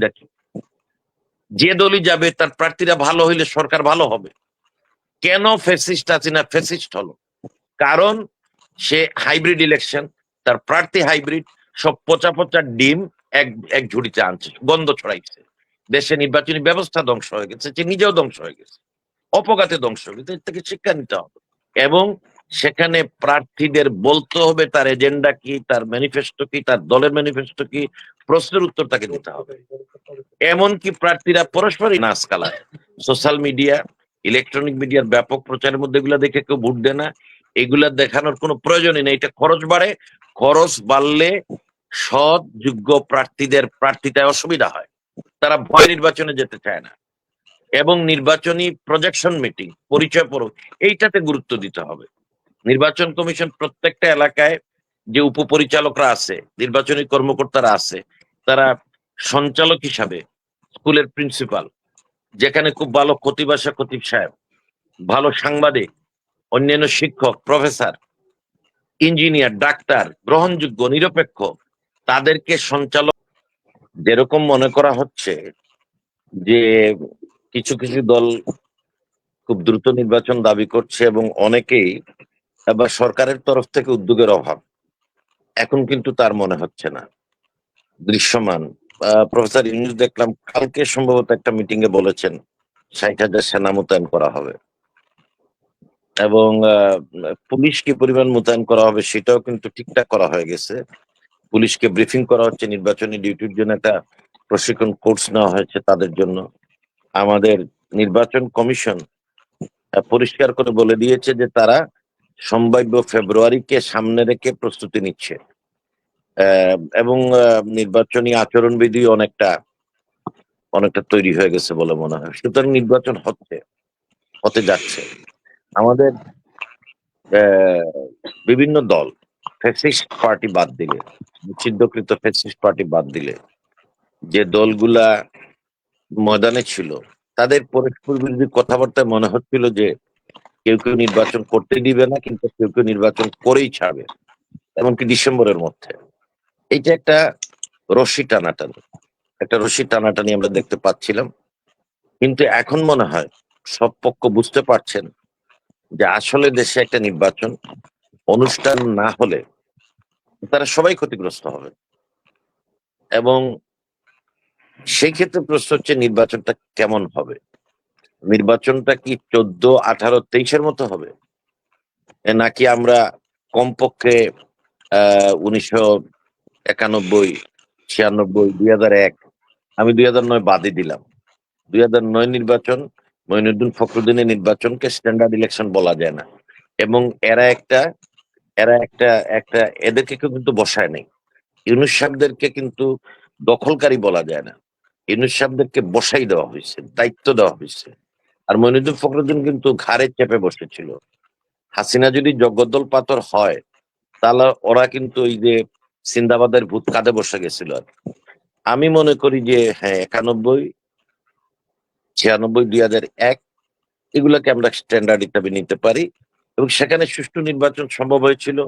দেখি যে দলই যাবে তার প্রার্থীরা ভালো হইলে সরকার ভালো হবে। কেন ফ্যাসিস্ট হাসিনা ফ্যাসিস্ট হলো? কারণ সে হাইব্রিড ইলেকশন, তার প্রার্থী হাইব্রিড, সব পচা পচা ডিম এক এক ঝুড়িতে আনছে, গন্ধ ছড়াইছে। দেশে নির্বাচনী ব্যবস্থা ধ্বংস হয়ে গেছে, সে নিজেও ধ্বংস হয়ে গেছে, অপঘাতে ধ্বংস হয়ে গেছে। এর থেকে শিক্ষা নিতে হবে এবং সেখানে প্রার্থীদের বলতে হবে তার এজেন্ডা কি, তার ম্যানিফেস্টো কি, তার দলের ম্যানিফেস্টো কি, প্রশ্নের উত্তর তাকে দিতে হবে। এমনকি প্রার্থীরা পরস্পরই নাচ কালায়, সোশ্যাল মিডিয়া, ইলেকট্রনিক মিডিয়ার ব্যাপক প্রচারের মধ্যে এগুলা দেখে কেউ ভোট দেয় না। এগুলা দেখানোর কোনো প্রয়োজনই নেই। এটা খরচ বাড়ে, খরচ বাড়লে সৎ যোগ্য প্রার্থীদের প্রার্থীতায় অসুবিধা হয়, তারা ভয় নির্বাচনে যেতে চায় না। এবং নির্বাচনী প্রজেকশন মিটিং, পরিচয় পর্ব, এইটাতে গুরুত্ব দিতে হবে। নির্বাচন কমিশন প্রত্যেকটা এলাকায় যে উপপরিচালকরা আছে, নির্বাচনী কর্মকর্তারা আছে, তারা সঞ্চালক হিসাবে, স্কুলের প্রিন্সিপাল, যেখানে খুব ভালো খতিব আসা খতিব সাহেব, ভালো সাংবাদিক, অন্যান্য শিক্ষক, প্রফেসর, ইঞ্জিনিয়ার, ডাক্তার, গ্রহণযোগ্য নিরপেক্ষ, তাদেরকে সঞ্চালক। যেরকম মনে করা হচ্ছে যে কিছু কিছু দল খুব দ্রুত নির্বাচন দাবি করছে এবং অনেকেই আবার সরকারের তরফ থেকে উদ্যোগের অভাব, এখন কিন্তু তার মনে হচ্ছে না দৃশ্যমান। প্রফেসর ইউনূস দেখলাম কালকে সম্ভবত একটা মিটিং এ বলেছেন ৬০,০০০ সেনা মোতায়েন করা হবে এবং পুলিশ কি পরিমাণ মোতায়েন করা হবে সেটাও কিন্তু ঠিকঠাক করা হয়ে গেছে। পুলিশকে ব্রিফিং করা হচ্ছে, নির্বাচনী ডিউটির জন্য একটা প্রশিক্ষণ কোর্স নেওয়া হয়েছে তাদের জন্য। আমাদের নির্বাচন কমিশন পরিষ্কার করে বলে দিয়েছে যে তারা সম্ভাব্য ফেব্রুয়ারিকে সামনে রেখে প্রস্তুতি নিচ্ছে এবং নির্বাচনী আচরণবিধি অনেকটা অনেকটা তৈরি হয়ে গেছে বলে মনে হয়। সুতরাং নির্বাচন হতে যাচ্ছে। আমাদের বিভিন্ন দল, ফ্যাসিস্ট পার্টি বাদ দিলে, নিষিদ্ধকৃত ফ্যাসিস্ট পার্টি বাদ দিলে, যে দলগুলা ময়দানে ছিল তাদের পরস্পর বিরোধী কথাবার্তায় মনে হচ্ছিল যে কেউ কেউ নির্বাচন করতে দিবে না, কিন্তু কেউ কেউ নির্বাচন করেই ছাড়বে, এমনকি ডিসেম্বরের মধ্যে। এইটা একটা রশি টানাটানি, একটা রশি টানাটানি আমরা দেখতে পাচ্ছিলাম। কিন্তু এখন মনে হয় সব পক্ষ বুঝতে পারছেন যে আসলে দেশে একটা নির্বাচন অনুষ্ঠান না হলে তারা সবাই ক্ষতিগ্রস্ত হবে। এবং সেই ক্ষেত্রে প্রশ্ন হচ্ছে নির্বাচনটা কেমন হবে? নির্বাচনটা কি 14, 18, 23-এর মতো হবে, নাকি আমরা কমপক্ষে 1991, 96, 2001, আমি 2009 বাদই দিলাম, 2009 নির্বাচন, মঈনুদ্দিন ফখরুদ্দিনের নির্বাচনকে স্ট্যান্ডার্ড ইলেকশন বলা যায় না। এবং এরা একটা এরা একটা একটা এদেরকে কেউ কিন্তু বসায় নাই। ইউনূস সাহেবদেরকে কিন্তু দখলকারী বলা যায় না, ইউনূস সাহেবদেরকে বসাই দেওয়া হয়েছে, দায়িত্ব দেওয়া হয়েছে। আর মঈনুদ্দিন ফখরুদ্দিন কিন্তু ঘাড়ে চেপে বসেছিল। হাসিনা যদি জগদ্দল পাথর হয় তাহলে ওরা কিন্তু ওই যে সিন্দাবাদের ভূত কাঁধে বসে গেছিল। আমি মনে করি যে হ্যাঁ, 91, 96, 2001 এগুলাকে আমরা স্ট্যান্ডার্ড হিসাবে নিতে পারি। এবং সেখানে সুষ্ঠু নির্বাচন সম্ভব হয়েছিল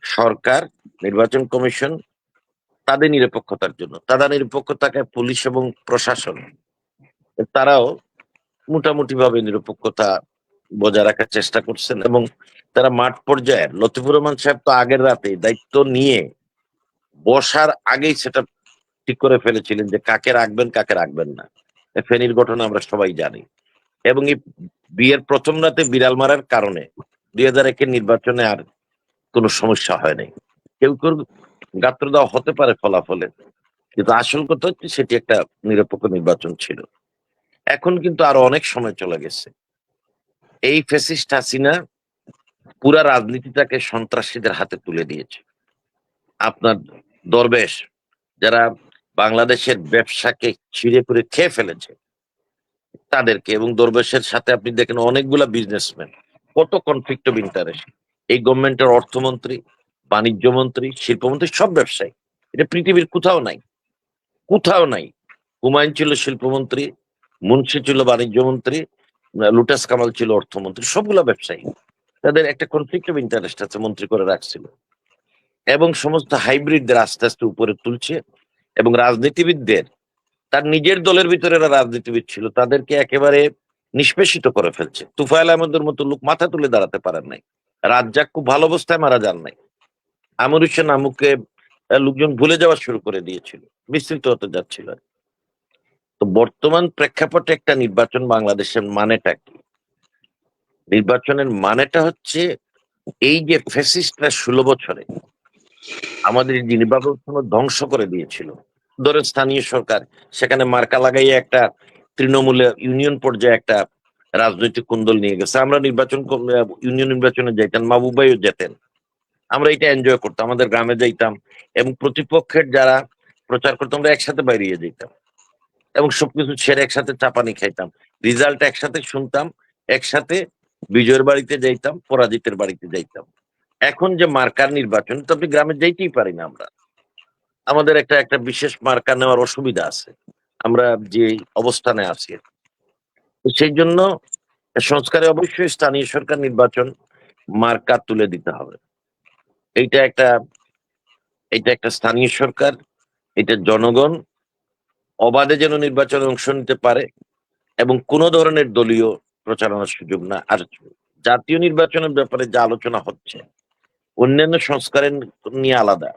সরকার, নির্বাচন কমিশন, তাদের নিরপেক্ষতার জন্য। তাদের নিরপেক্ষতাকে পুলিশ এবং প্রশাসন, তারাও মোটামুটি ভাবে নিরপেক্ষতা বজায় রাখার চেষ্টা করছেন। এবং তারা মাঠ পর্যায়ে, লতিফুর রহমান সাহেব তো আগের রাতে দায়িত্ব নিয়ে বসার আগেই সেটা ঠিক করে ফেলেছিলেন যে কাকে রাখবেন কাকে রাখবেন না। ফেনীর ঘটনা আমরা সবাই জানি। এবং এই বিয়ের প্রথম রাতে বিড়াল মারার কারণে 2001-এর নির্বাচনে আর কোনো সমস্যা হয় নাই। কেউ কেউ গাত্র দেওয়া হতে পারে ফলাফলে, কিন্তু আসল কথা হচ্ছে সেটি একটা নিরপেক্ষ নির্বাচন ছিল। এখন কিন্তু আরো অনেক সময় চলে গেছে। এই ফ্যাসিস্ট হাসিনা পুরা রাজনীতিটাকে সন্ত্রাসীদের হাতে তুলে দিয়েছে। আপনার দরবেশ যারা বাংলাদেশের ব্যবসাকে ছিঁড়ে করে খেয়ে ফেলেছে তাদেরকে, এবং দরবেশের সাথে আপনি দেখেন অনেকগুলা বিজনেসম্যান, কত কনফ্লিক্ট অফ ইন্টারেস্ট। এই গভর্নমেন্টের অর্থমন্ত্রী, বাণিজ্য মন্ত্রী, শিল্পমন্ত্রী সব ব্যবসায়ী। এটা পৃথিবীর কোথাও নাই, কোথাও নাই। হুমায়ুন ছিল শিল্পমন্ত্রী, মুন্সি ছিল বাণিজ্য মন্ত্রী, লুটাস কামাল ছিল অর্থমন্ত্রী, সবগুলা ব্যবসায়ী। তাদের একটা কনফ্লিক্ট অফ ইন্টারেস্ট আছে, মন্ত্রী করে রাখছিল। এবং সমস্ত হাইব্রিডদের আস্তে আস্তে উপরে তুলছে এবং রাজনীতিবিদদের তার নিজের দলের ভিতরে এরা রাজনীতিবিদ ছিল, তাদেরকে একেবারে নিষ্পেষিত করে ফেলছে। তুফাইল আহমেদের মতো লোক মাথা তুলে দাঁড়াতে পারেন নাই। রাজ্জাক খুব ভালো অবস্থায় মারা যান নাই। আমির হোসেন আমুকে লোকজন ভুলে যাওয়া শুরু করে দিয়েছিল, বিস্তৃত হতে যাচ্ছিল। তো বর্তমান প্রেক্ষাপটে একটা নির্বাচন বাংলাদেশের মানেটা কি? নির্বাচনের মানেটা হচ্ছে এই যে ফ্যাসিস্টরা 16 বছরে আমাদের যে নির্বাচন ধ্বংস করে দিয়েছিল, ধরে স্থানীয় সরকার সেখানে মার্কা লাগাইয়ে একটা তৃণমূলে ইউনিয়ন পর্যায়ে একটা রাজনৈতিক কুন্দল নিয়ে গেছে। আমরা ইউনিয়ন নির্বাচনে যাইতাম, মাহবুব ভাইও যেতেন, আমরা এটা এনজয় করতাম, আমাদের গ্রামে যাইতাম এবং প্রতিপক্ষের যারা প্রচার করতাম আমরা একসাথে বাইরিয়ে যেতাম এবং সবকিছু ছেড়ে একসাথে চাপানি খাইতাম, রেজাল্ট একসাথে শুনতাম, একসাথে বিজয়ের বাড়িতে যাইতাম, পরাজিতের বাড়িতে যাইতাম। এখন যে মার্কার নির্বাচন, তো আপনি গ্রামে যাইতেই পারি না আমরা, আমাদের একটা একটা বিশেষ মার্কা নেওয়ার অসুবিধা আছে, আমরা যে অবস্থানে আছি। তো সেই জন্য সংস্কারে অবশ্যই স্থানীয় সরকার নির্বাচন মার্কা তুলে দিতে হবে। এইটা একটা এটা একটা স্থানীয় সরকার, এটা জনগণ অবাধে যেন নির্বাচনে অংশ নিতে পারে এবং কোন ধরনের দলীয় প্রচারণার সুযোগ না। আর জাতীয় নির্বাচনের ব্যাপারে যা আলোচনা হচ্ছে অন্যান্য সংস্কারের নিয়ে আলাদা,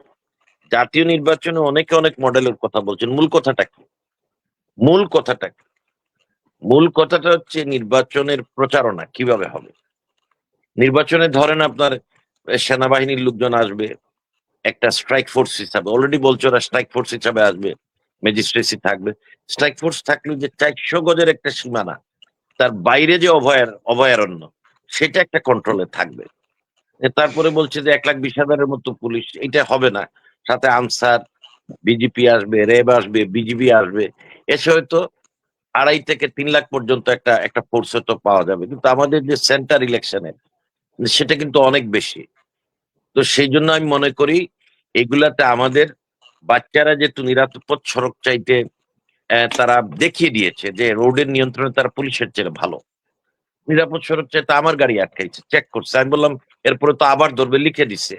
জাতীয় নির্বাচনে অনেকে অনেক মডেলের কথা বলছেন। মূল কথাটা কি? মূল কথাটা কি? মূল কথাটা হচ্ছে নির্বাচনের প্রচারণা কিভাবে হবে। নির্বাচনে ধরেন আপনার সেনাবাহিনীর লোকজন আসবে একটা স্ট্রাইক ফোর্স হিসাবে, অলরেডি বলছে ওরা স্ট্রাইক ফোর্স হিসাবে আসবে, ম্যাজিস্ট্রেসি থাকবে। স্ট্রাইক ফোর্স থাকলে যে 400 গজের একটা সীমানা, তার বাইরে যে অভয়ারণ্য, সেটা একটা কন্ট্রোলে থাকবে। তারপরে বলছে যে 1,20,000-এর মতো পুলিশ, এটা হবে না, সাথে আনসার, বিজেপি আসবে, র্যাব আসবে, বিজিবি আসবে, এসে হয়তো 2.5 থেকে 3 লাখ পর্যন্ত একটা একটা ফোর্স হয়তো পাওয়া যাবে। কিন্তু আমাদের যে সেন্টার ইলেকশনে সেটা কিন্তু অনেক বেশি। তো সেই জন্য আমি মনে করি এগুলাতে আমাদের বাচ্চারা যেহেতু নিরাপদ সড়ক চাইতে তারা দেখিয়ে দিয়েছে যে রোডের নিয়ন্ত্রণে তারা পুলিশের চেয়ে ভালো। নিরাপদ সড়ক চাইতে আমার গাড়ি আটকাইছে, চেক করছে, আমি বললাম এরপরে তো আবার ধরবে, লিখে দিছে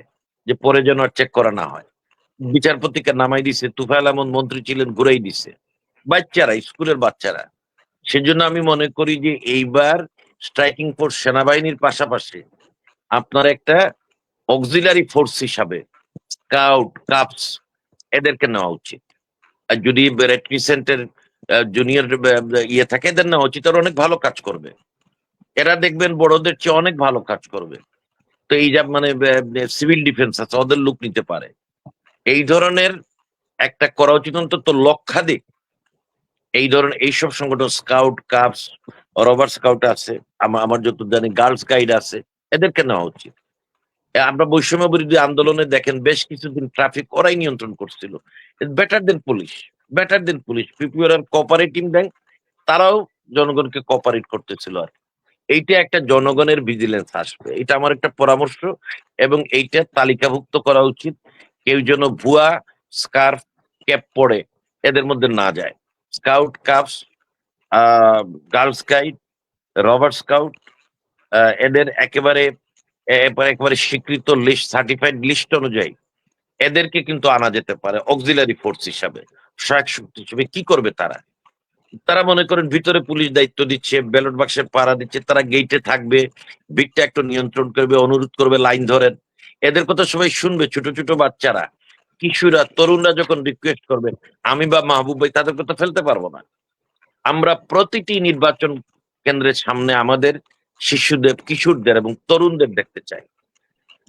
যে পরে যেন আর চেক করা না হয়। বিচারপতিকে নামাই দিছে, তুফাইল আহমদ মন্ত্রী ছিলেন, ঘুরাই দিছে। বাচ্চারা, স্কুলের বাচ্চারা। সেজন্য আমি মনে করি যে এইবার স্ট্রাইকিং ফোর্স সেনাবাহিনীর পাশাপাশি আপনার একটা অক্সিলারি ফোর্স হিসাবে স্কাউট, কাপস এদেরকে নেওয়া উচিত। আর যদি রেড ক্রিসেন্টের জুনিয়র ইয়ে থাকে, এদের নেওয়া উচিত, আর অনেক ভালো কাজ করবে। এরা দেখবেন বড়দের চেয়ে অনেক ভালো কাজ করবে। তো এই যা মানে সিভিল ডিফেন্স আছে, ওদের লোক নিতে পারে, এই ধরনের একটা করা উচিত। অন্তত লক্ষাধিক এই ধরনের এইসব সংগঠন, স্কাউট, কাপস, রবার স্কাউট আছে, আমার যত জানি গার্লস গাইড আছে, এদেরকে নেওয়া উচিত। আমরা বৈষম্য বিরোধী আন্দোলনে দেখেন বেশ কিছুদিন ট্রাফিক ওরাই নিয়ন্ত্রণ করছিল। বেটার দেন পুলিশ, বেটার দেন পুলিশ। পিপিআর কোঅপারেটিং ব্যাংক, তারাও জনগণকে কোঅপারেট করতেছিল। আর এইটা একটা জনগণের ভিজিলেন্স আসবে, এটা আমার একটা পরামর্শ। এবং এইটা তালিকাভুক্ত করা উচিত, কেউ যেন ভুয়া স্কার্ফ, ক্যাপ পরে এদের মধ্যে না যায়। Scout, cups, girls guide, Robert scout, এদের একেবারে একেবারে স্বীকৃত লিস্ট, সার্টিফাইড লিস্ট অনুযায়ী এদেরকে কিন্তু আনা যেতে পারে অক্সিলারি ফোর্স হিসাবে, সহায়ক শক্তি হিসেবে। কি করবে তারা? তারা মনে করেন ভিতরে পুলিশ দায়িত্ব দিচ্ছে, ব্যালট বাক্সে পাহারা দিচ্ছে, তারা গেইটে থাকবে, ভিড়টা একটু নিয়ন্ত্রণ করবে, অনুরোধ করবে, লাইন ধরেন। এদের কথা সবাই শুনবে, ছোট ছোট বাচ্চারা, কিশোররা, তরুণরা যখন রিকোয়েস্ট করবেন, আমি বা মাহবুব ভাই তাদের কথা ফেলতে পারবো না। আমরা প্রতিটি নির্বাচন কেন্দ্রের সামনে আমাদের শিশুদের, কিশোরদের এবং তরুণদের দেখতে চাই,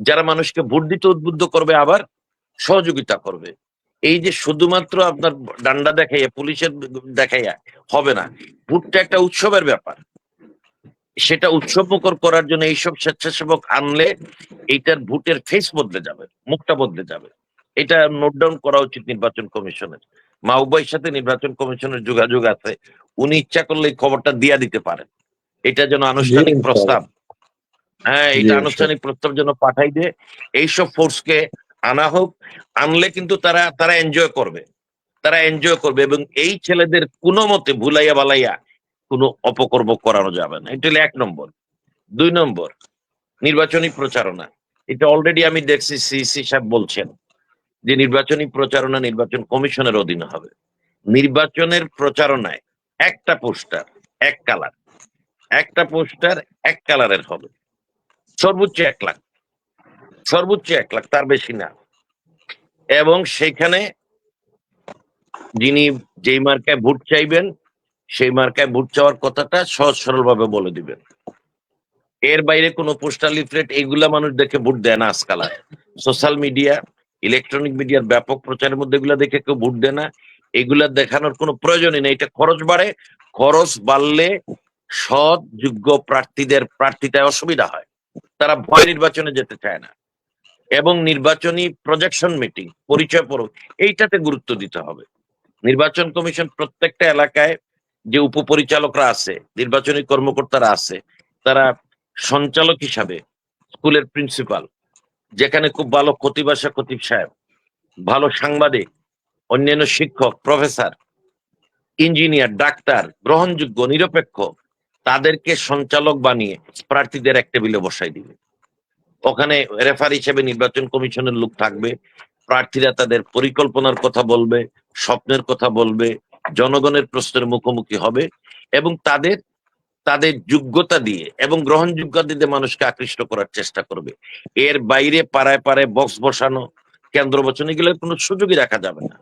যারা মানুষকে ভোট দিতে উদ্বুদ্ধ করবে, আবার সহযোগিতা করবে। এই যে শুধুমাত্র আপনার ডান্ডা দেখাইয়া, পুলিশের দেখাইয়া হবে না। ভোটটা একটা উৎসবের ব্যাপার, সেটা উৎসবমুখর করার জন্য এইসব স্বেচ্ছাসেবক আনলে এইটার ভোটের ফেস বদলে যাবে, মুখটা বদলে যাবে। এটা নোট ডাউন করা উচিত নির্বাচন কমিশনের। মাহবুবের সাথে নির্বাচন কমিশনের যোগাযোগ আছে, উনি ইচ্ছা করলে এই খবরটা দিয়া দিতে পারেন। এটা যেন জি আনুষ্ঠানিক ইনশাআল্লাহ। প্রস্তাব, হ্যাঁ জি এটা ইনশাআল্লাহ। আনুষ্ঠানিক প্রস্তাব যেন পাঠাই দিয়ে এইসব ফোর্সকে আনা হোক। আনলে কিন্তু তারা তারা এনজয় করবে, তারা এনজয় করবে। এবং এই ছেলেদের কোনো মতে ভুলাইয়া বালাইয়া কোনো অপকর্ম করানো যাবে না। এটা হলো 1 নম্বর। 2 নম্বর, নির্বাচনী প্রচারণা। এটা অলরেডি আমি দেখছি, সিসি সাহেব বলছেন যে নির্বাচনী প্রচারণা নির্বাচন কমিশনের অধীনে হবে। নির্বাচনের প্রচারণায় একটা পোস্টার এক কালার, একটা পোস্টার এক কালারের হবে, সর্বোচ্চ 1 লাখ, সর্বোচ্চ 1 লাখ, তার বেশি না। এবং সেখানে যিনি যেই মার্কায় ভোট চাইবেন সেই মার্কায় ভোট চাওয়ার কথাটা সহজ সরল ভাবে বলে দিবেন। এর বাইরে কোনো পোস্টার লিফলেট এগুলা মানুষ দেখে ভোট দেয় না আজকাল। সোশ্যাল মিডিয়া, ইলেকট্রনিক মিডিয়ার ব্যাপক প্রচারের মধ্যে এগুলা দেখে কেউ ভোট দেয় না। এগুলা দেখানোর কোনো প্রয়োজনই নেই। এটা খরচ বাড়ে, খরচ বাড়লে সৎ যোগ্য প্রার্থীদের প্রার্থীতায় অসুবিধা হয়, তারা ভয় নির্বাচনে যেতে চায় না। এবং নির্বাচনী প্রজেকশন মিটিং, পরিচয় পর্ব, এইটাতে গুরুত্ব দিতে হবে। নির্বাচন কমিশন প্রত্যেকটা এলাকায় যে উপপরিচালকরা আছে, নির্বাচনী কর্মকর্তারা আছে, তারা সঞ্চালক হিসাবে স্কুলের প্রিন্সিপাল, যেখানে খুব ভালো খতিব আসা খতিব সাহেব, ভালো সাংবাদিক, অন্যান্য শিক্ষক, প্রফেসর, ইঞ্জিনিয়ার, ডাক্তার, গ্রহণযোগ্য নিরপেক্ষ, তাদেরকে সঞ্চালক বানিয়ে প্রার্থীদের এক টেবিলে বসাই দিবে। ওখানে রেফার হিসেবে নির্বাচন কমিশনের লোক থাকবে, প্রার্থীরা তাদের পরিকল্পনার কথা বলবে, স্বপ্নের কথা বলবে, জনগণের প্রশ্নের মুখোমুখি হবে এবং তাদের তাদের যোগ্যতা দিয়ে এবং গ্রহণযোগ্যতা দিয়ে মানুষকে আকৃষ্ট করার চেষ্টা করবে। এর বাইরে পাড়ায় পাড়ায় বক্স বসানো, কেন্দ্র বসানো, এগুলোর কোনো সুযোগই রাখা যাবে না,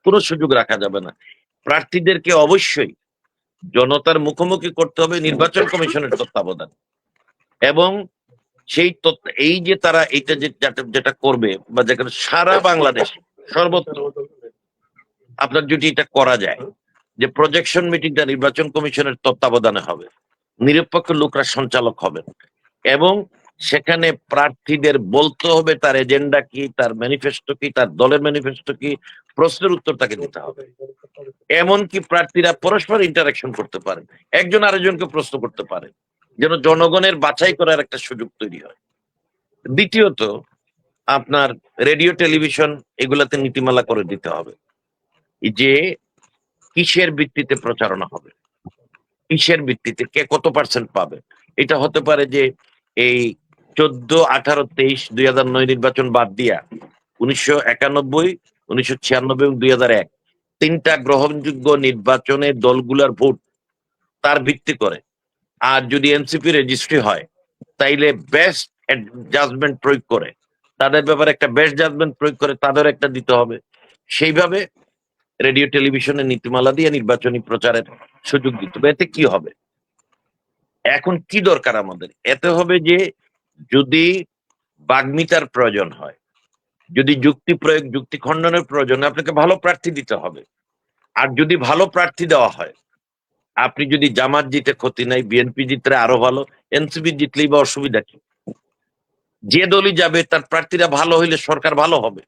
কোনো সুযোগ রাখা যাবে না। প্রার্থীদেরকে অবশ্যই জনতার মুখোমুখি করতে হবে নির্বাচন কমিশনের তত্ত্বাবধান। এবং সেই এই যে তারা এইটা যেটা করবে বা যেখানে সারা বাংলাদেশ সর্বত্র আপনার যদি এটা করা যায় যে প্রজেকশন মিটিংটা নির্বাচন কমিশনের তত্ত্বাবধানে হবে, নিরপেক্ষ লোকরা সঞ্চালক হবেন এবং সেখানে প্রার্থীদের বলতে হবে তার এজেন্ডা কি, তার ম্যানিফেস্টো কি, তার দলের ম্যানিফেস্টো কি, প্রশ্নের উত্তর তাকে দিতে হবে। এমনকি প্রার্থীরা পরস্পর ইন্টারাকশন করতে পারে, একজন আরেকজনকে প্রশ্ন করতে পারে, যেন জনগণের বাছাই করার একটা সুযোগ তৈরি হয়। দ্বিতীয়ত, আপনার রেডিও টেলিভিশন এগুলাতে নীতিমালা করে দিতে হবে যে কিসের ভিত্তিতে প্রচারণা হবে, কিসের ভিত্তিতে কে কত পার্সেন্ট পাবে। এটা হতে পারে যে এই 14, 18, 23, 2009 নির্বাচন বাদ দিয়া 1991, 1996 এবং 2001 তিনটা গ্রহণযোগ্য নির্বাচনে দলগুলার ভোট তার ভিত্তি করে। আর যদি এনসিপি রেজিস্ট্রি হয় তাইলে বেস্ট জাজমেন্ট প্রয়োগ করে, তাদের ব্যাপারে একটা বেস্ট জাজমেন্ট প্রয়োগ করে তাদের একটা দিতে হবে। সেইভাবে রেডিও টেলিভিশনের নীতিমালা দিয়ে নির্বাচনী প্রচারের সুযোগ দিতে হবে। এতে কি হবে, এখন কি দরকার আমাদের, এতে হবে যে যদি বাগ্মিতার প্রয়োজন হয়, যদি যুক্তি প্রয়োগ যুক্তি খণ্ডনের প্রয়োজন হয়, আপনাকে ভালো প্রার্থী দিতে হবে। আর যদি ভালো প্রার্থী দেওয়া হয়, আপনি যদি জামাত জিতে ক্ষতি নাই, বিএনপি জিতলে আরো ভালো, এনসিপি জিতলেই বা অসুবিধা কি? যে দলই যাবে তার প্রার্থীরা ভালো হইলে সরকার ভালো হবে।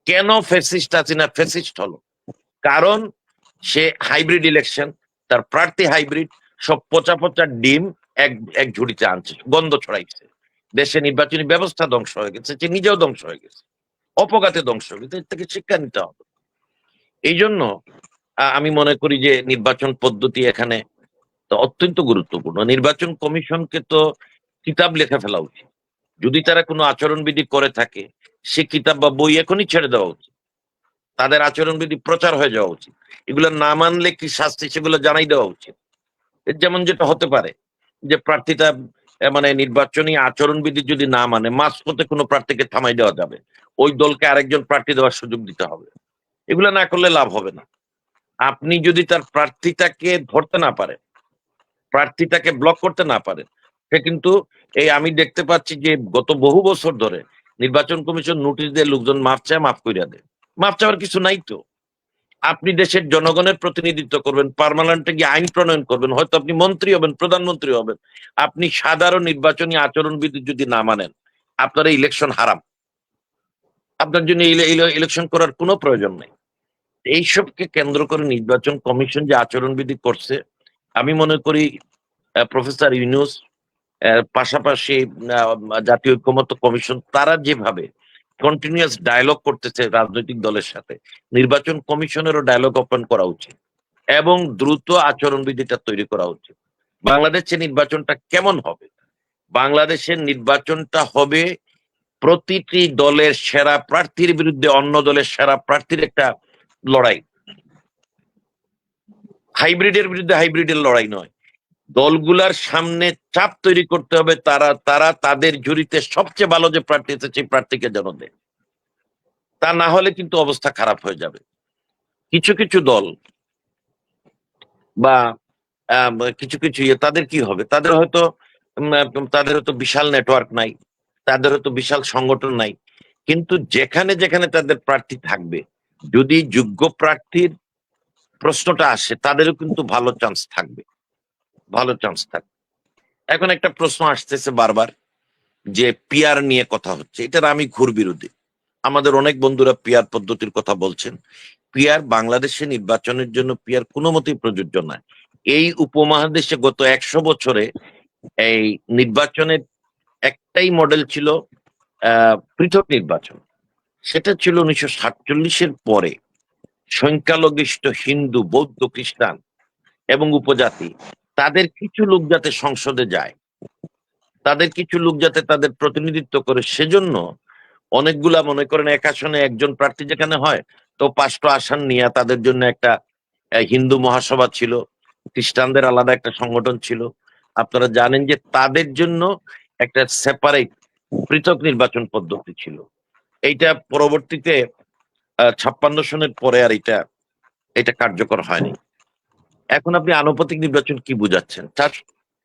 কেন ফ্যাসিস্ট হাসিনা ফ্যাসিস্ট হলো? কারণ সে হাইব্রিড ইলেকশন, তার প্রার্থী হাইব্রিড, সব পচা পচা ডিম এক এক ঝুড়িতে আনছে, গন্ধ ছড়াইছে, দেশে নির্বাচনী ব্যবস্থা ধ্বংস হয়ে গেছে, সে নিজেও ধ্বংস হয়ে গেছে, অপঘাতে ধ্বংস হয়ে গেছে। এর থেকে শিক্ষা নিতে হবে। এই জন্য আমি মনে করি যে নির্বাচন পদ্ধতি এখানে তো অত্যন্ত গুরুত্বপূর্ণ। নির্বাচন কমিশনকে তো কিতাব লেখা ফেলা উচিত। যদি তারা কোনো আচরণবিধি করে থাকে সে কিতাব বা বই এখনই ছেড়ে দেওয়া উচিত, তাদের আচরণবিধি প্রচার হয়ে যাওয়া উচিত, এগুলো না মানলে কি শাস্তি সেগুলো জানাই দেওয়া উচিত। যেমন যেটা হতে পারে যে প্রার্থীতা মানে নির্বাচনী আচরণবিধি যদি না মানে মাঝপথে কোনো প্রার্থীকে থামাই দেওয়া যাবে, ওই দলকে আরেকজন প্রার্থী দেওয়ার সুযোগ দিতে হবে। এগুলো না করলে লাভ হবে না। আপনি যদি তার প্রার্থীতাকে ধরতে না পারেন, প্রার্থীতাকে ব্লক করতে না পারেন, সে কিন্তু এই আমি দেখতে পাচ্ছি যে গত বহু বছর ধরে নির্বাচন কমিশন নোটিশ দিয়ে লোকজন মাফ চায়, মাফ কইরা দেয়। মাফ চাওয়ার কিছু নাই তো। আপনি দেশের জনগণের প্রতিনিধিত্ব করবেন, পার্মানেন্টে গিয়ে আইন প্রণয়ন করবেন, হয়তো আপনি মন্ত্রী হবেন, প্রধানমন্ত্রী হবেন, আপনি সাধারণ নির্বাচনী আচরণবিধি যদি না মানেন আপনার ইলেকশন হারাম, আপনার জন্য ইলেকশন করার কোনো প্রয়োজন নেই। এইসবকে কেন্দ্র করে নির্বাচন কমিশন যে আচরণবিধি করছে, আমি মনে করি প্রফেসর ইউনূস পাশাপাশি জাতীয় ঐকমত্য কমিশন তারা যেভাবে কন্টিনিউয়াস ডায়ালগ করতেছে রাজনৈতিক দলের সাথে, নির্বাচন কমিশনেরও ডায়ালগ ওপেন করা উচিত এবং দ্রুত আচরণবিধিটা তৈরি করা উচিত। বাংলাদেশের নির্বাচনটা কেমন হবে? বাংলাদেশের নির্বাচনটা হবে প্রতিটি দলের সেরা প্রার্থীর বিরুদ্ধে অন্য দলের সেরা প্রার্থীর একটা লড়াই। হাইব্রিডের বিরুদ্ধে হাইব্রিডের লড়াই নয়, দলগুলার সামনে চাপ তৈরি করতে হবে, তারা তারা তাদের ঝুড়িতে সবচেয়ে ভালো যে প্রার্থী আছে সেই প্রার্থীকে যেন দেয়। তা না হলে কিন্তু অবস্থা খারাপ হয়ে যাবে। কিছু কিছু দল বা কিছু কিছু তাদের কি হবে, তাদের হয়তো বিশাল নেটওয়ার্ক নাই, তাদের হয়তো বিশাল সংগঠন নাই, কিন্তু যেখানে যেখানে তাদের প্রার্থী থাকবে, যদি যোগ্য প্রার্থীর প্রশ্নটা আসে তাদেরও কিন্তু ভালো চান্স থাকবে, ভালো চান্স থাকবে। এখন একটা প্রশ্ন আসতেছে বারবার যে পিআর নিয়ে কথা হচ্ছে, এটার আমি ঘুর বিরোধী। আমাদের অনেক বন্ধুরা পিআর পদ্ধতির কথা বলছেন। পিআর বাংলাদেশে নির্বাচনের জন্য পিআর কোনো মতেই প্রযোজ্য নয়। এই উপমহাদেশে গত 100 বছরে এই নির্বাচনের একটাই মডেল ছিল, পৃথক নির্বাচন। সেটা ছিল 1947-এর পরে সংখ্যালঘিষ্ঠ হিন্দু, বৌদ্ধ, খ্রিস্টান এবং উপজাতি, তাদের কিছু লোক যাতে সংসদে যায়, তাদের কিছু লোক যাতে তাদের প্রতিনিধিত্ব করে, সেজন্য অনেকগুলা, মনে করেন এক আসনে একজন প্রার্থী যেখানে হয়, তো 5টা আসন নিয়ে তাদের জন্য একটা হিন্দু মহাসভা ছিল, খ্রিস্টানদের আলাদা একটা সংগঠন ছিল। আপনারা জানেন যে তাদের জন্য একটা সেপারেট পৃথক নির্বাচন পদ্ধতি ছিল। এইটা পরবর্তীতে 56 সনের পরে আর এটা এটা কার্যকর হয়নি। এখন আপনি আনুপাতিক নির্বাচন কি বুঝাচ্ছেন?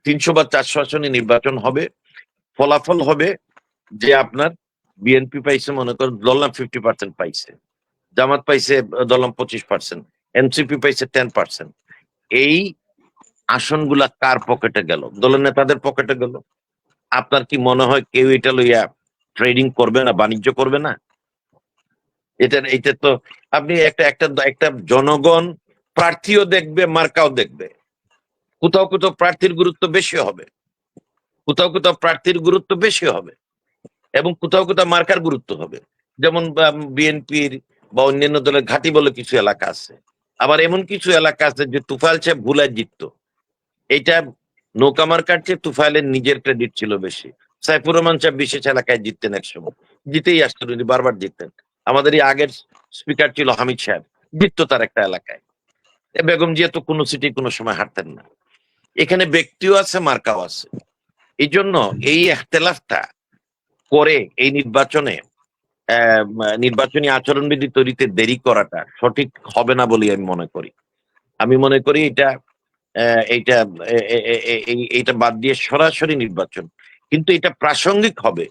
300 বা 400 আসনে নির্বাচন হবে, ফলাফল হবে যে আপনার বিএনপি পাইছে, মনে করেন ধরলাম 50% পাইছে, জামাত পাইছে ধরলাম 25%, এনসিপি পাইছে 10%। এই আসনগুলা কার পকেটে গেল? দলের নেতাদের পকেটে গেল। আপনার কি মনে হয় কেউ এটা লইয়া ট্রেডিং করবে না, বাণিজ্য করবে না? এটা তো আপনি একটা একটা একটা জনগণ প্রার্থীও দেখবে, মার্কাও দেখবে। কোথাও কোথাও প্রার্থীর গুরুত্ব বেশি হবে, কোথাও কোথাও প্রার্থীর গুরুত্ব বেশি হবে, এবং কোথাও কোথাও মার্কার গুরুত্ব হবে। যেমন বিএনপির বা অন্যান্য দলের ঘাঁটি বলে কিছু এলাকা আছে, আবার এমন কিছু এলাকা আছে যে তুফাইল সাহেব ভুলায় জিততো। এটা নৌকা মার্কার চেয়ে তুফাইলের নিজের ক্রেডিট ছিল বেশি। সাইফুর রহমান সাহেব বিশেষ এলাকায় জিততেন, একসময় জিতেই আসতেন, উনি বারবার জিততেন। আমাদের এই আগের স্পিকার ছিল হামিদ সাহেব, জিততো তার একটা এলাকায়। বেগম জিয়া তো কোনো সিটি কোনো সময় হারতেন না। এখানে ব্যক্তিও আছে, মার্কাও আছে। এই জন্য এই এখতেলাফটা করে এই নির্বাচনে নির্বাচনী আচরণবিধি তৈরিতে দেরি করাটা সঠিক হবে না বলে আমি মনে করি। আমি মনে করি এইটা এইটা বাদ দিয়ে সরাসরি নির্বাচন। কিন্তু এটা প্রাসঙ্গিক হবে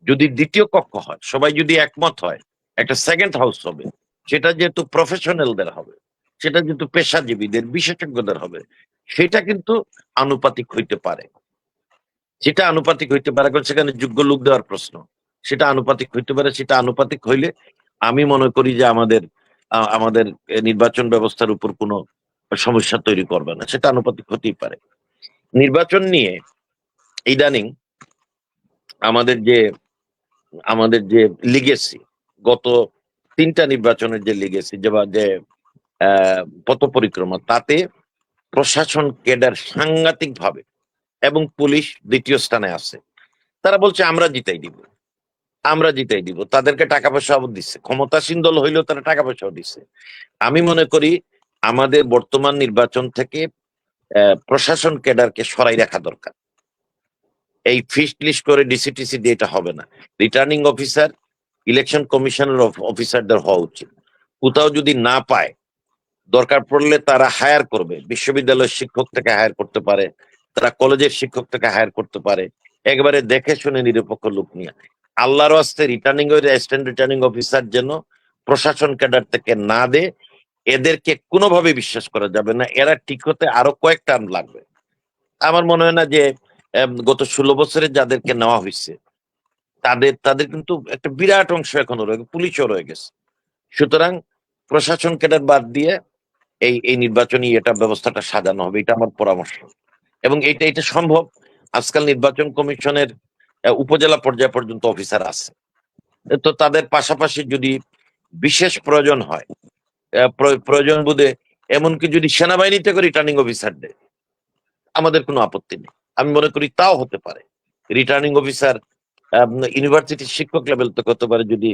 যদি দ্বিতীয় কক্ষ হয়, সবাই যদি একমত হয়, একটা সেকেন্ড হাউস হবে। সেটা যেহেতু প্রফেশনালদের হবে, সেটা যেহেতু পেশাজীবীদের, বিশেষজ্ঞদের হবে, সেটা কিন্তু আনুপাতিক হইতে পারে। সেটা আনুপাতিক হইতে পারে, কারণ সেখানে যোগ্য লোক দেওয়ার প্রশ্ন। সেটা আনুপাতিক হইতে পারে। সেটা আনুপাতিক হইলে আমি মনে করি যে আমাদের নির্বাচন ব্যবস্থার উপর কোনো সমস্যা তৈরি করবে না, সেটা আনুপাতিক হতেই পারে। নির্বাচন নিয়ে ইদানিং আমাদের যে আমাদের যে লিগেসি, গত 3টা নির্বাচনের যে লিগেসি, যে পথ পরিক্রমা, তাতে প্রশাসন কেডার সাংঘাতিক ভাবে, এবং পুলিশ দ্বিতীয় স্থানে আছে। তারা বলছে আমরা জিতাই দিব, আমরা জিতাই দিব। তাদেরকে টাকা পয়সাও দিচ্ছে, ক্ষমতাসীন দল হইলেও তারা টাকা পয়সাও দিচ্ছে। আমি মনে করি আমাদের বর্তমান নির্বাচন থেকে প্রশাসন ক্যাডারকে সরাই রাখা দরকার। এই ফিস্ট লিস্ট করে ডিসিটিসি দিয়ে এটা হবে না। রিটার্নিং অফিসার, ইলেকশন কমিশনের অফিসারদের হওয়া উচিত। কোথাও যদি না পায়, দরকার পড়লে তারা হায়ার করবে, বিশ্ববিদ্যালয়ের শিক্ষক থেকে হায়ার করতে পারে, তারা কলেজের শিক্ষক থেকে হায়ার করতে পারে, একবারে দেখে শুনে নিরপেক্ষ লোক নিয়ে। আল্লাহর ওয়াস্তে রিটার্নিং অ্যাসিস্ট্যান্ট রিটার্নিং অফিসার যেন প্রশাসন ক্যাডার থেকে না দে। এদেরকে কোনোভাবে বিশ্বাস করা যাবে না, এরা ঠিক হতে আরো কয়েক টার্ম লাগবে। আমার মনে হয় না যে গত 16 বছরে যাদেরকে নেওয়া হয়েছে তাদের তাদের কিন্তু একটা বিরাট অংশ এখনো রয়ে, পুলিশও রয়ে গেছে। সুতরাং প্রশাসন ক্যাডার বাদ দিয়ে এই নির্বাচনী এটা ব্যবস্থাটা সাজানো হবে, এটা আমার পরামর্শ। এবং এটা সম্ভব। আজকাল নির্বাচন কমিশনের উপজেলা পর্যায় পর্যন্ত অফিসার আছে, তো তাদের পাশাপাশি যদি বিশেষ প্রয়োজন হয়, প্রয়োজন বোধে এমনকি যদি সেনাবাহিনী থেকে রিটার্নিং অফিসার দেয়, আমাদের কোনো আপত্তি নেই। আমি মনে করি তাও হতে পারে। রিটার্নিং অফিসার ইউনিভার্সিটির শিক্ষক লেভেল থেকে হতে পারে, যদি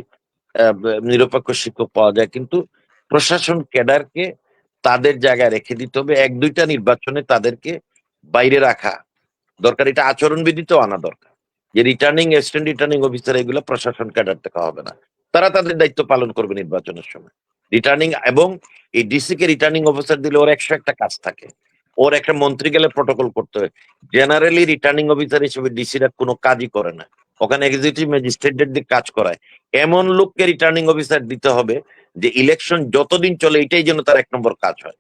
নিরপেক্ষ শিক্ষক পাওয়া যায়। কিন্তু প্রশাসন ক্যাডারকে তাদের জায়গায় রেখে দিতে হবে। এক দুইটা নির্বাচনে তাদেরকে বাইরে রাখা দরকার, এটা আচরণবিধিতেও আনা দরকার, যে রিটার্নিং অ্যাসিস্ট্যান্ট রিটার্নিং অফিসার এগুলো প্রশাসন ক্যাডার থেকে হবে না, তারা তাদের দায়িত্ব পালন করবে নির্বাচনের সময়। রিটার্নিং এবং এই ডিসি কে রিটার্নিং অফিসার দিলে ওর 101টা কাজ থাকে, ওর একটা মন্ত্রী গেলে প্রটোকল করতে হয়। জেনারেলি রিটার্নিং অফিসার হিসেবে ডিসিরা কোনো কাজই করে না, ওখানে এক্সিকিউটিভ ম্যাজিস্ট্রেটদের দিয়ে কাজ করায়। এমন লোককে রিটার্নিং অফিসার দিতে হবে যে ইলেকশন যতদিন চলে এটাই যেন তার 1 নম্বর কাজ হয়,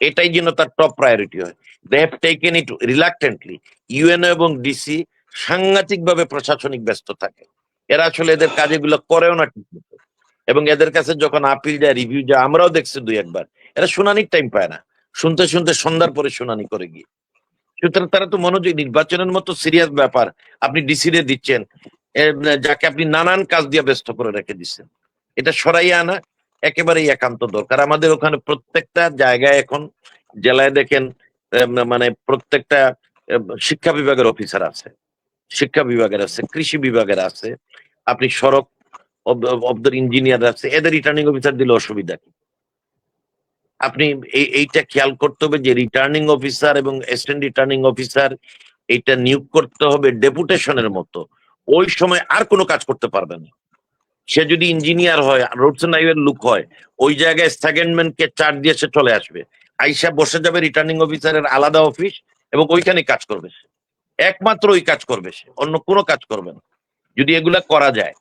এটাই যেন তার টপ প্রায়োরিটি হয়। They have taken it reluctantly. UNO এবং ডিসি সাংঘাতিক ভাবে প্রশাসনিক ব্যস্ত থাকে, এরা আসলে এদের কাজেগুলো করেও না ঠিক মতো। এবং এদের কাছে যখন আপিল যায়, রিভিউ যায়, আমরাও দেখছি 2 একবার, এরা শুনানির টাইম পায় না, শুনতে শুনতে সন্ধ্যার পরে শুনানি করে গিয়ে। সুতরাং তারা তো মনোযোগ, নির্বাচনের মতো সিরিয়াস ব্যাপার আপনি ডিসি রে দিচ্ছেন, যাকে আপনি নানান কাজ দিয়ে ব্যস্ত করে রেখে দিচ্ছেন, এটা সরাইয়া আনা একেবারেই একান্ত দরকার। আমাদের ওখানে প্রত্যেকটা জায়গায় এখন জেলায় দেখেন মানে প্রত্যেকটা শিক্ষা বিভাগের অফিসার আছে, শিক্ষা বিভাগের আছে, কৃষি বিভাগের আছে, আপনি সড়ক অব্দর ইঞ্জিনিয়ার আছে, এদের রিটার্নিং অফিসার দিলে অসুবিধা কি? আপনি এইটা খেয়াল করতে হবে যে রিটার্নিং অফিসার এবং অ্যাসিস্ট্যান্ট রিটার্নিং অফিসার এইটা নিয়োগ করতে হবে ডেপুটেশনের মতো, ওই সময় আর কোনো কাজ করতে পারবে না। সে যদি ইঞ্জিনিয়ার হয়, রোডস এন্ড হাইওয়ের লোক হয়, ওই জায়গায় সেকেন্ডম্যানকে চার্জ দিয়ে সে চলে আসবে, আইসা বসে যাবে রিটার্নিং অফিসারের আলাদা অফিস এবং ওইখানে কাজ করবে সে, একমাত্র ওই কাজ করবে সে, অন্য কোনো কাজ করবে না। যদি এগুলা করা যায়,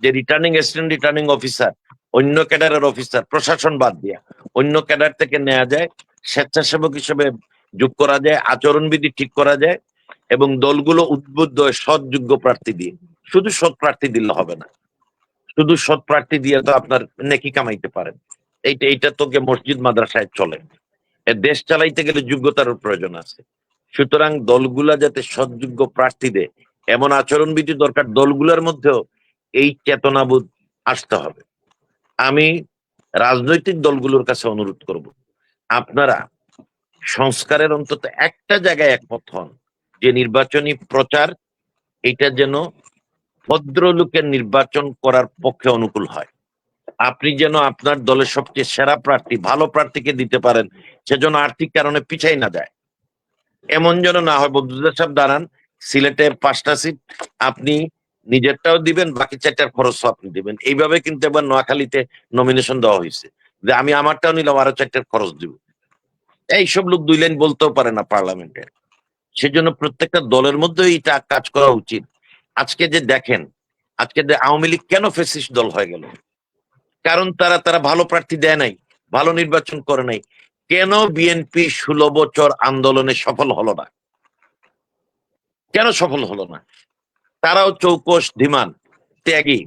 যে রিটার্নিং অ্যাসিস্ট্যান্ট রিটার্নিং অফিসার অন্য ক্যাডারের অফিসার প্রশাসন বাদ দিয়া অন্য ক্যাডার থেকে নেওয়া যায়, স্বেচ্ছাসেবক হিসেবে যোগ করা যায়, আচরণবিধি ঠিক করা যায়, এবং দলগুলো উদ্বুদ্ধ হয় সৎ যোগ্য প্রার্থী দিয়ে। শুধু সৎ প্রার্থী দিলে হবে না, শুধু সৎ প্রার্থী দিয়ে তো আপনার নেকি কামাইতে পারেন, এইটা তোকে মসজিদ মাদ্রাসায় চলে। দেশ চালাইতে গেলে যোগ্যতার প্রয়োজন আছে। সুতরাং দলগুলা যাতে সৎযোগ্য প্রার্থী দেয় এমন আচরণবিধি দরকার, দলগুলোর মধ্যেও এই চেতনাবোধ আসতে হবে। আমি রাজনৈতিক দলগুলোর কাছে অনুরোধ করব, আপনারা সংস্কারের অন্তত একটা জায়গায় একমত হন, যে নির্বাচনী প্রচার এটা যেন ভদ্রলোকের নির্বাচন করার পক্ষে অনুকূল হয়। আপনি যেন আপনার দলের সবচেয়ে সেরা প্রার্থী ভালো প্রার্থীকে দিতে পারেন, সেজন্য আর্থিক কারণে পিছাই না যায়, এমন যেন না হয়। বদরুদ্দোজা সাহেব দাঁড়ান, সিলেটে 5টা সিট আপনি নিজেরটাও দিবেন, বাকি 4টার খরচও আপনি দিবেন, এইভাবে কিন্তু এবার নোয়াখালীতে নমিনেশন দেওয়া হয়েছে, যে আমি আমারটাও নিলাম আরো 4টার খরচ দিব। এইসব লোক 2 লাইন বলতেও পারে না পার্লামেন্টে। সেজন্য প্রত্যেকটা দলের মধ্যে এটা কাজ করা উচিত। আজকে যে দেখেন, আজকে যে আওয়ামী লীগ কেন ফ্যাসিস্ট দল হয়ে গেল, কারণ তারা ভালো প্রার্থী দেয় নাই, ভালো নির্বাচন করে নাই। কেন বিএনপি 16 বছর আন্দোলনে সফল হলো না? কেন সফল হলো না? তারাও চৌকস, ধীমান, ত্যাগী,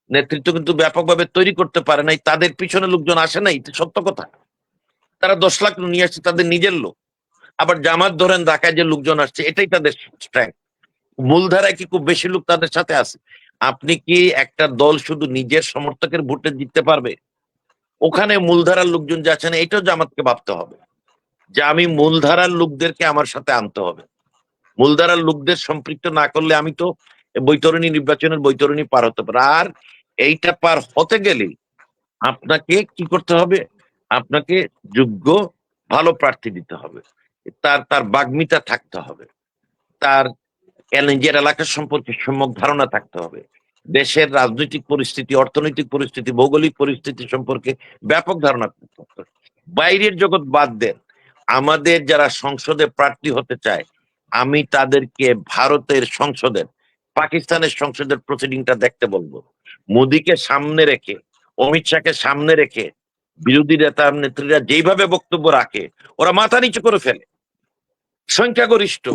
নেতৃত্ব কিন্তু ব্যাপকভাবে তৈরি করতে পারে নাই, তাদের পিছনে লোকজন আসে নাই, এটা সত্য কথা। তারা 10 লাখ নিয়ে আসছে তাদের নিজের লোক। আবার জামাত ধরেন, ঢাকায় যে লোকজন আসছে এটাই তাদের স্ট্রেংথ। মূলধারায় কি খুব বেশি লোক তাদের সাথে আছে? আপনি কি একটা দল শুধু নিজের সমর্থকের ভোটে জিততে পারবে? ওখানে মূলধারার লোকজন যে আছেন, এটাও জামাতকে ভাবতে হবে, যে আমি মূলধারার লোকদেরকে আমার সাথে আনতে হবে। মূলধারার লোকদের সম্পৃক্ত না করলে আমি তো বৈতরণী নির্বাচনের বৈতরণী পার হতে পারে। আর এইটা পার হতে গেলে আপনাকে কি করতে হবে? আপনাকে যোগ্য ভালো প্রার্থী দিতে হবে, তার তার বাগ্মিতা থাকতে হবে, তার নিজের এলাকার সম্পর্কে সম্যক ধারণা থাকতে হবে, দেশের রাজনৈতিক পরিস্থিতি, অর্থনৈতিক পরিস্থিতি, ভৌগোলিক পরিস্থিতি সম্পর্কে ব্যাপক ধারণা থাকতে হবে। বাইরের জগৎ বাদ দেন, আমাদের যারা সংসদে প্রার্থী হতে চায় আমি তাদেরকে ভারতের সংসদের, পাকিস্তানের সংসদের প্রসিডিংটা দেখতে বলবো। মোদীকে সামনে রেখে, অমিত শাহকে সামনে রেখে বিরোধী নেতা নেত্রীরা যেইভাবে বক্তব্য রাখে, ওরা মাথা নিচু করে ফেলে। সংখ্যাগরিষ্ঠ,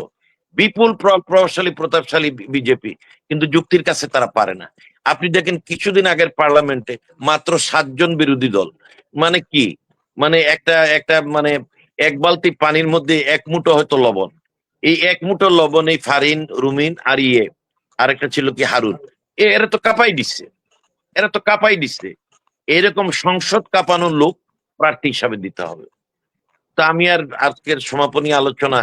বিপুল প্রভাবশালী প্রতাপশালী বিজেপি, কিন্তু যুক্তির কাছে তারা পারে না। আপনি দেখেন কিছুদিন আগের পার্লামেন্টে মাত্র 7 জন বিরোধী দল, মানে কি, মানে একটা একটা মানে 1 বালতি পানির মধ্যে 1 মুঠো হয়তো লবণ, এই 1 মুঠো লবণ এই ফারিন, রুমিন আর আরেকটা ছিল কি হারুন, এরা তো কাঁপাই দিচ্ছে, এরা তো কাঁপাই দিচ্ছে। এরকম সংসদ কাঁপানো লোক প্রার্থী হিসাবে দিতে হবে। তা আমি আর আজকের সমাপনী আলোচনা